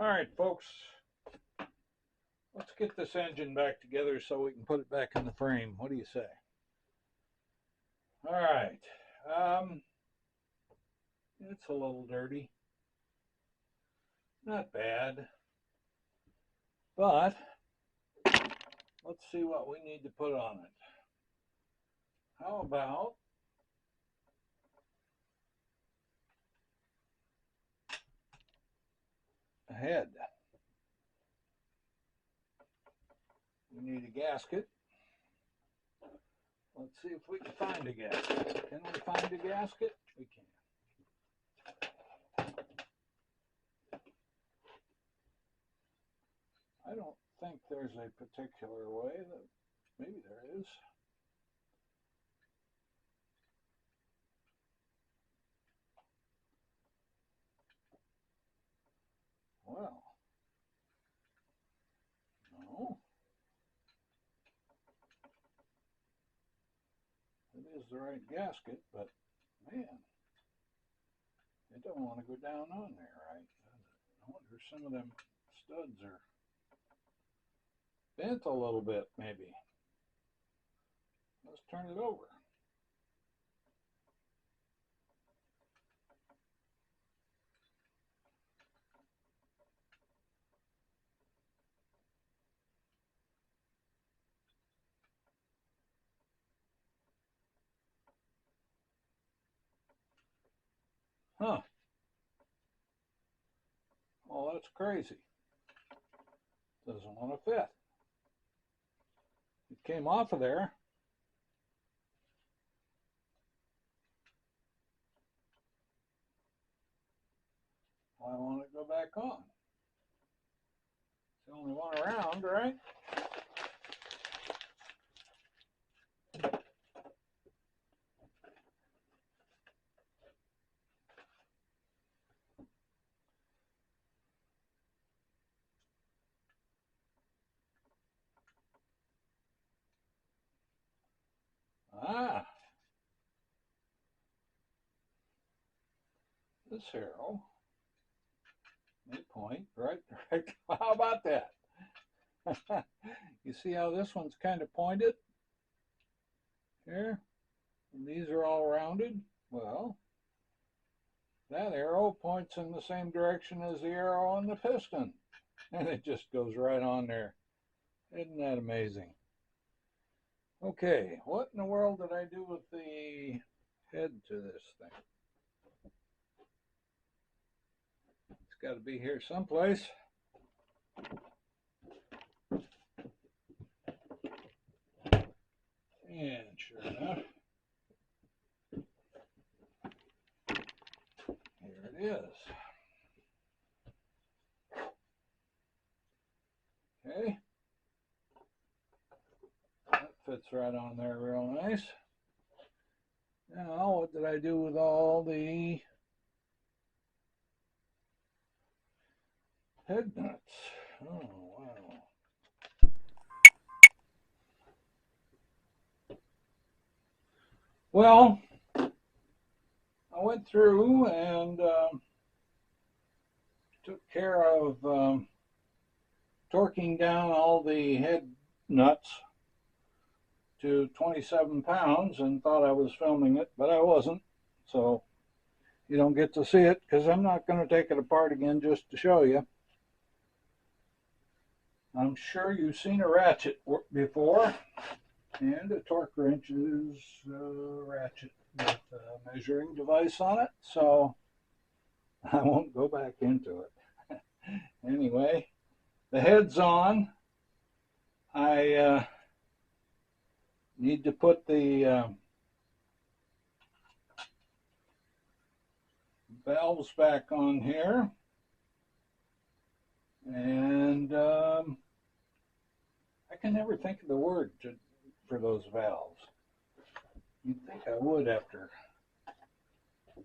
All right, folks, let's get this engine back together so we can put it back in the frame. What do you say? All right. It's a little dirty. Not bad. But let's see what we need to put on it. How about a head? We need a gasket. Let's see if we can find a gasket. Can we find a gasket? We can. I don't think there's a particular way that, maybe there is. Well, no. It is the right gasket, but man, it don't want to go down on there right, does it? I wonder if some of them studs are bent a little bit, maybe. Let's turn it over. Huh. Well, that's crazy. Doesn't want to fit. It came off of there. I want to go back on. It's the only one around, right? Ah, this arrow, midpoint, right? How about that? You see how this one's kind of pointed here? And these are all rounded. Well, that arrow points in the same direction as the arrow on the piston. And it just goes right on there. Isn't that amazing? Okay, what in the world did I do with the head to this thing? It's got to be here someplace. And sure enough, here it is. Okay. That fits right on there real nice. Now, what did I do with all the head nuts? Oh, wow. Well, I went through and took care of torquing down all the head nuts to 27 pounds and thought I was filming it, but I wasn't. So you don't get to see it because I'm not going to take it apart again just to show you. I'm sure you've seen a ratchet before, and a torque wrench is a ratchet with a measuring device on it, so I won't go back into it. Anyway, the head's on. I need to put the valves back on here, and I can never think of the word for those valves. You'd think I would after, I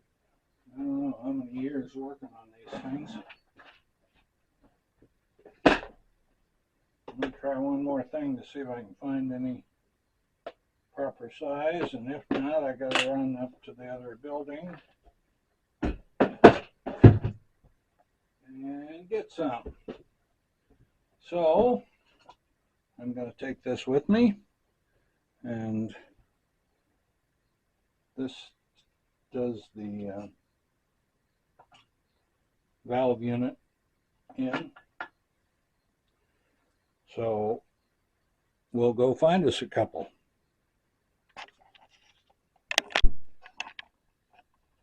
don't know how many years working on these things. I'm going to try one more thing to see if I can find any proper size, and if not, I got to run up to the other building and and get some. So I'm going to take this with me, and this does the valve unit in. So we'll go find us a couple.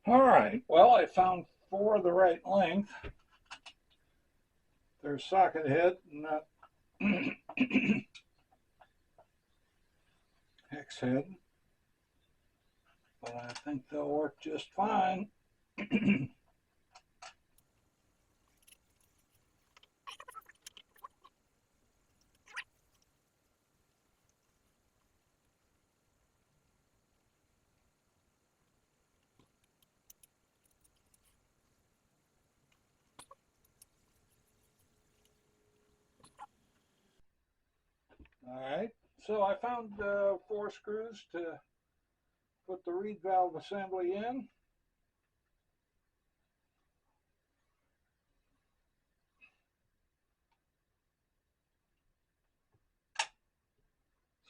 All right, well, I found 4 the right length. They're socket head, not hex head, but I think they'll work just fine. All right, so I found 4 screws to put the reed valve assembly in.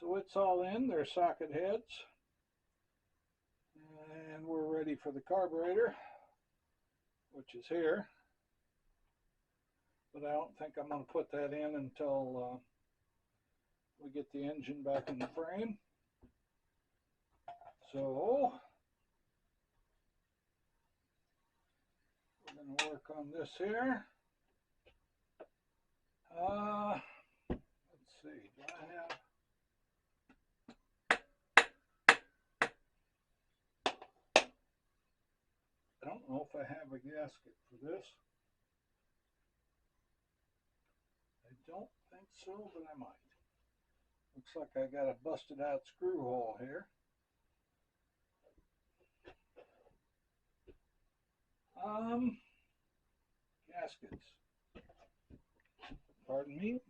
So it's all in, they're socket heads. And we're ready for the carburetor, which is here. But I don't think I'm going to put that in until we get the engine back in the frame. So we're going to work on this here. Let's see, do I have... I don't know if I have a gasket for this. I don't think so, but I might. Looks like I got a busted out screw hole here. Gaskets. Pardon me.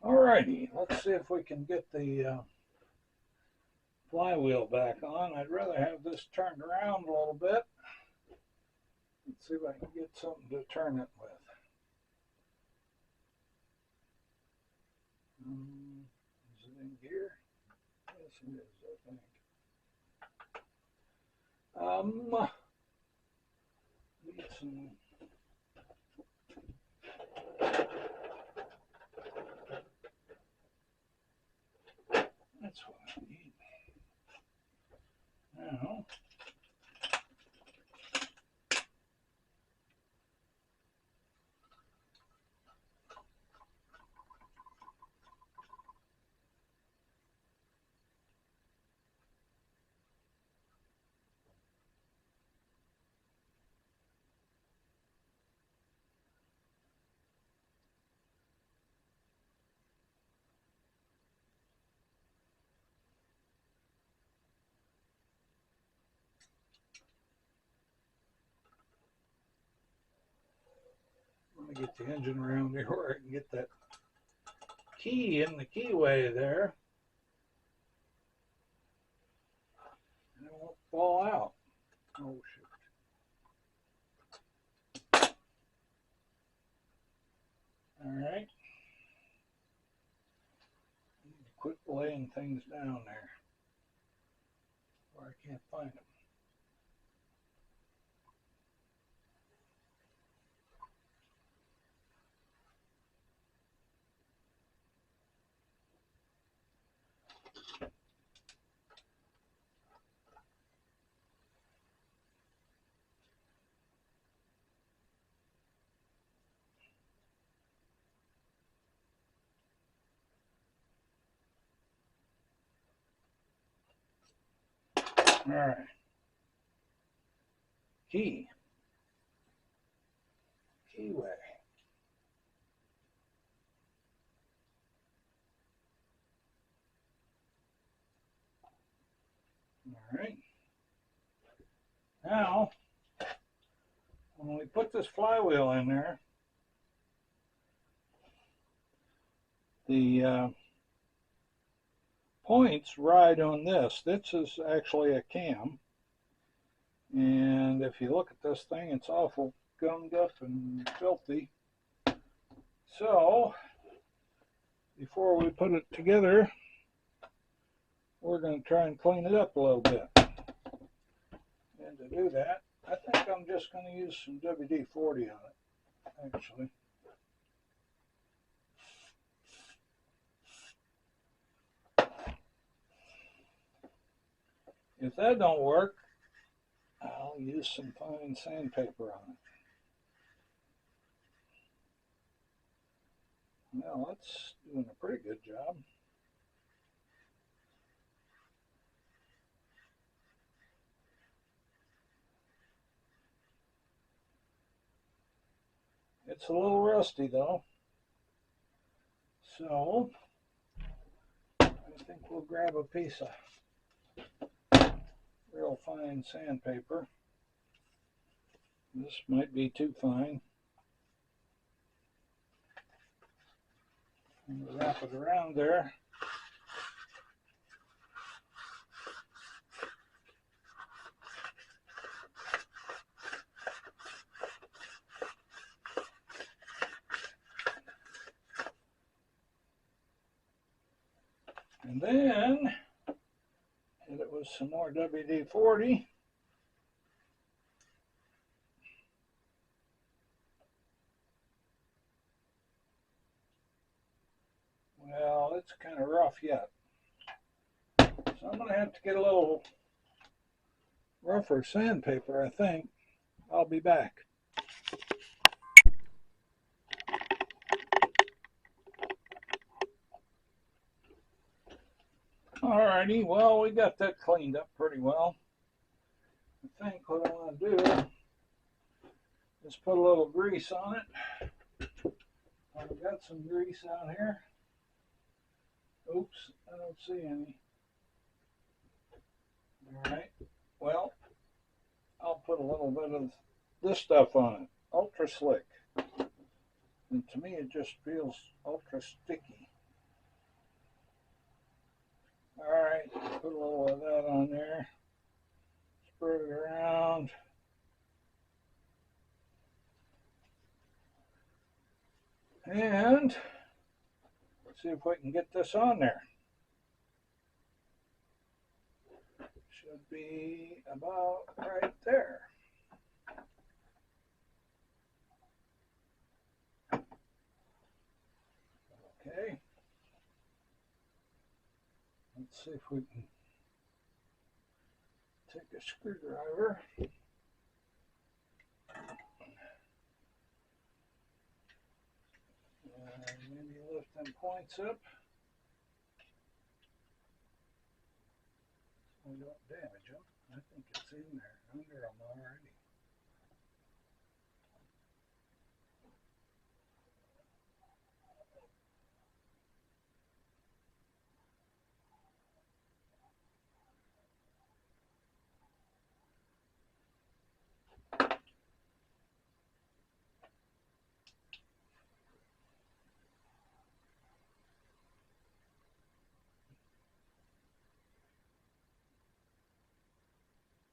Alrighty, let's see if we can get the flywheel back on. I'd rather have this turned around a little bit. Let's see if I can get something to turn it with. Is it in gear? Yes, it is, I think. Need some... That's what I need. Now, let me get the engine around here where I can get that key in the keyway there. And it won't fall out. Oh, shoot. All right. I need to quit laying things down there where I can't find them. All right. Keyway. All right. Now, when we put this flywheel in there, the points ride on this. This is actually a cam, And if you look at this thing, it's awful gummed up and filthy. So before we put it together, we're going to try and clean it up a little bit. And to do that, I think I'm just going to use some WD-40 on it, actually. If that don't work, I'll use some fine sandpaper on it. Well, that's doing a pretty good job. It's a little rusty though. So I think we'll grab a piece of real fine sandpaper. This might be too fine. And wrap it around there. And then hit it with some more WD-40. Well, it's kind of rough yet. So I'm going to have to get a little rougher sandpaper, I think. I'll be back. Alrighty, well, we got that cleaned up pretty well. I think what I want to do is put a little grease on it. I've got some grease out here. Oops, I don't see any. Alright, well, I'll put a little bit of this stuff on it. Ultra Slick. And to me it just feels ultra sticky. Alright, put a little of that on there. Spread it around. And let's see if we can get this on there. Should be about right there. Okay. Let's see if we can take a screwdriver. And maybe lift them points up. So we don't damage them. I think it's in there, under them already.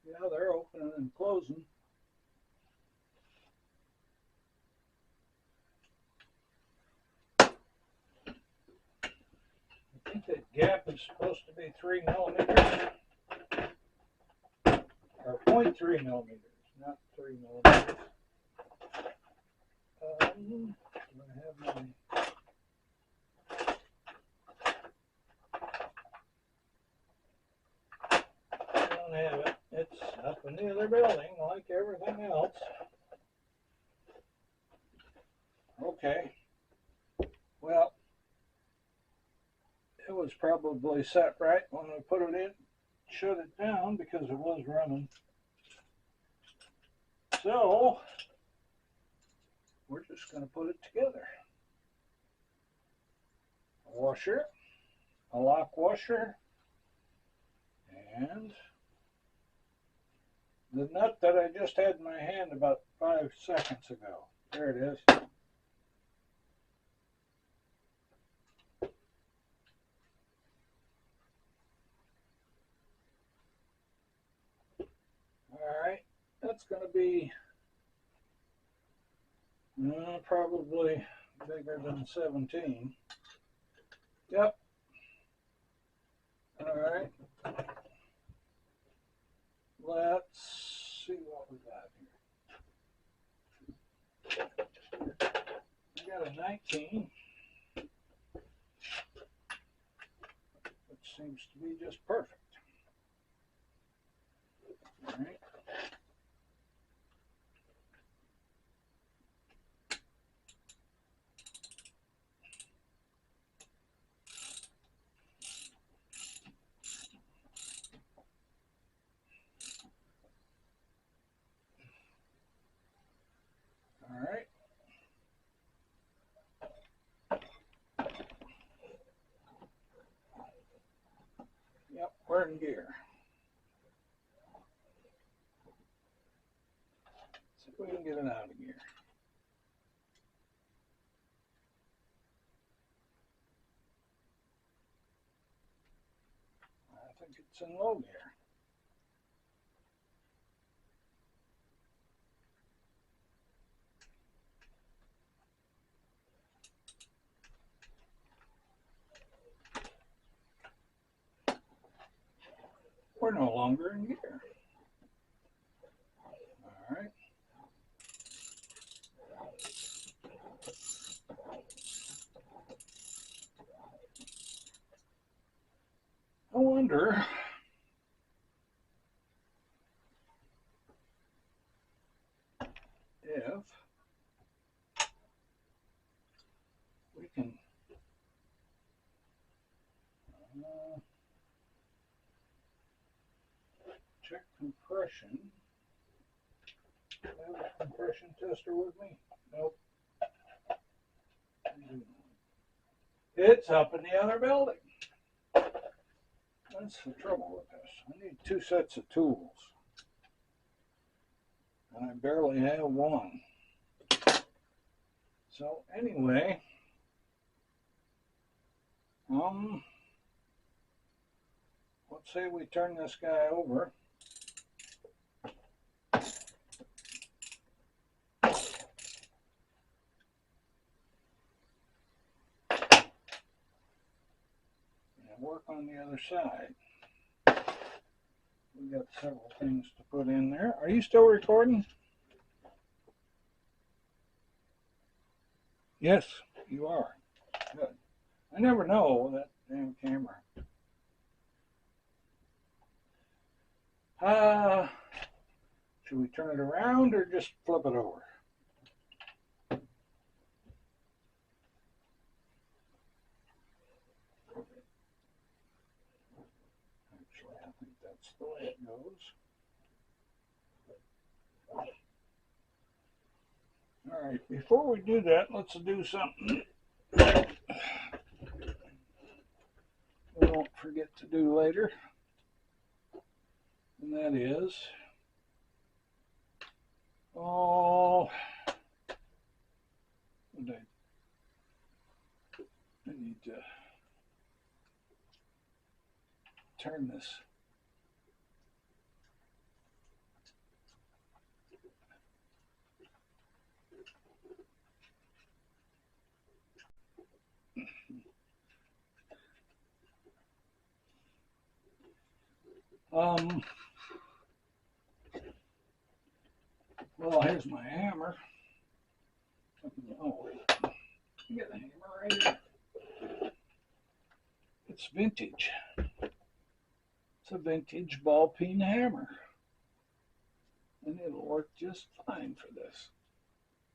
Yeah, they're opening and closing. I think that gap is supposed to be 3 millimeters. Or 0.3 millimeters, not 3 millimeters. I'm going to have my I don't have it. It's up in the other building like everything else. Okay. Well, it was probably set right when I put it in. Shut it down because it was running. So, we're just going to put it together. A washer, a lock washer, and the nut that I just had in my hand about 5 seconds ago. There it is. All right, that's going to be probably bigger than 17. Yep. All right. Let's see what we got here. We got a 19, which seems to be just perfect. All right. All right. Yep, we're in gear. See if we can get it out of gear. I think it's in low gear. We're no longer in gear. All right. I wonder if we can check compression. Do I have a compression tester with me? Nope. It's up in the other building. That's the trouble with this. I need 2 sets of tools. And I barely have one. So anyway, let's say we turn this guy over. And work on the other side. We got several things to put in there. Are you still recording? Yes, you are. Good. I never know that damn camera. Should we turn it around or just flip it over? Actually, I think that's the way it goes. All right, before we do that, let's do something we won't forget to do later. And that is, I need to turn this. Well, here's my hammer. Oh, wait. You got the hammer right here. It's vintage. It's a vintage ball peen hammer. And it'll work just fine for this.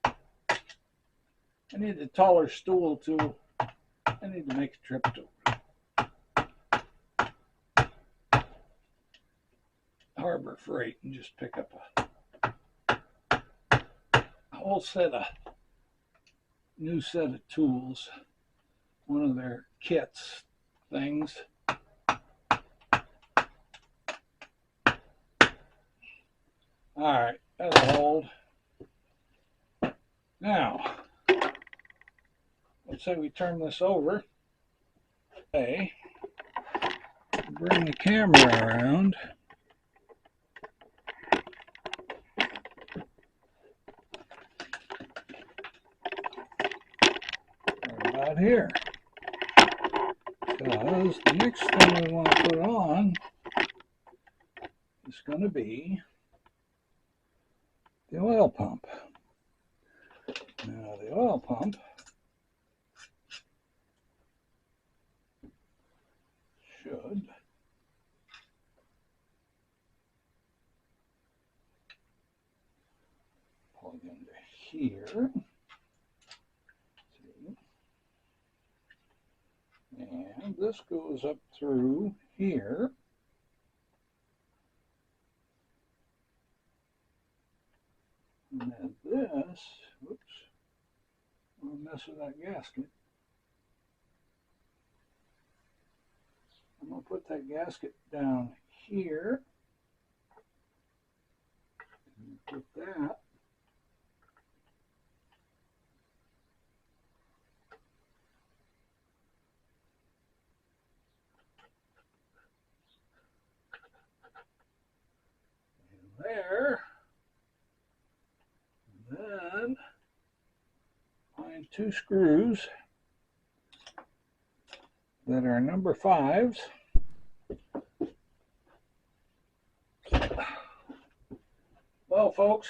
I need a taller stool too. I need to make a trip to Harbor Freight and just pick up a whole new set of tools. One of their kits things. All right, that'll hold. Now, let's say we turn this over. Okay, bring the camera around. here, because the next thing we want to put on is going to be the oil pump. Now the oil pump should plug into here. See? And this goes up through here. And then this, whoops, I'm going to mess with that gasket. I'm going to put that gasket down here. And put that in there. And then find two screws that are number 5s. Well, folks,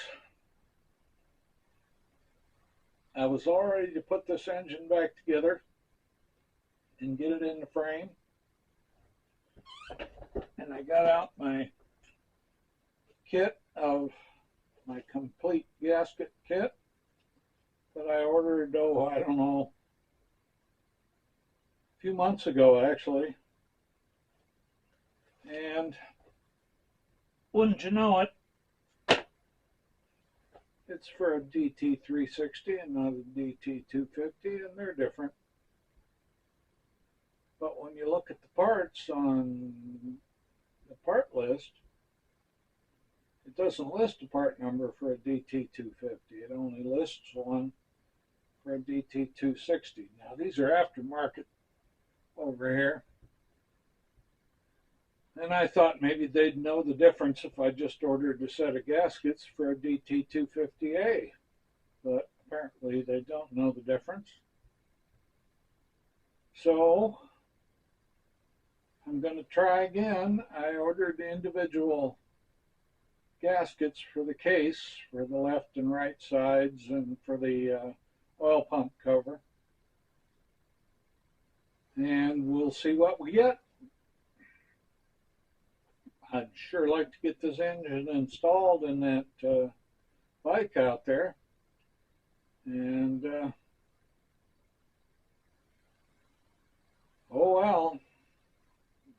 I was all ready to put this engine back together and get it in the frame. And I got out my kit of my complete gasket kit that I ordered, I don't know, a few months ago actually. And wouldn't you know it, it's for a DT360 and not a DT250, and they're different. But when you look at the parts on the part list, it doesn't list a part number for a DT250. It only lists one for a DT260. Now these are aftermarket over here. And I thought maybe they'd know the difference if I just ordered a set of gaskets for a DT250A. But apparently they don't know the difference. So I'm going to try again. I ordered the individual gaskets for the case, for the left and right sides, and for the oil pump cover. And we'll see what we get. I'd sure like to get this engine installed in that bike out there. And, oh well,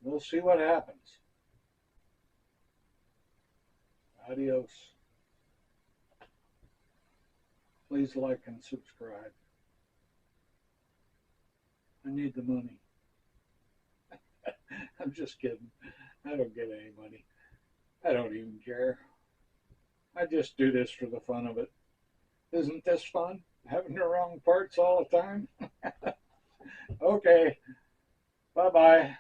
we'll see what happens. Adios. Please like and subscribe. I need the money. I'm just kidding. I don't get any money. I don't even care. I just do this for the fun of it. Isn't this fun? Having the wrong parts all the time? Okay. Bye-bye.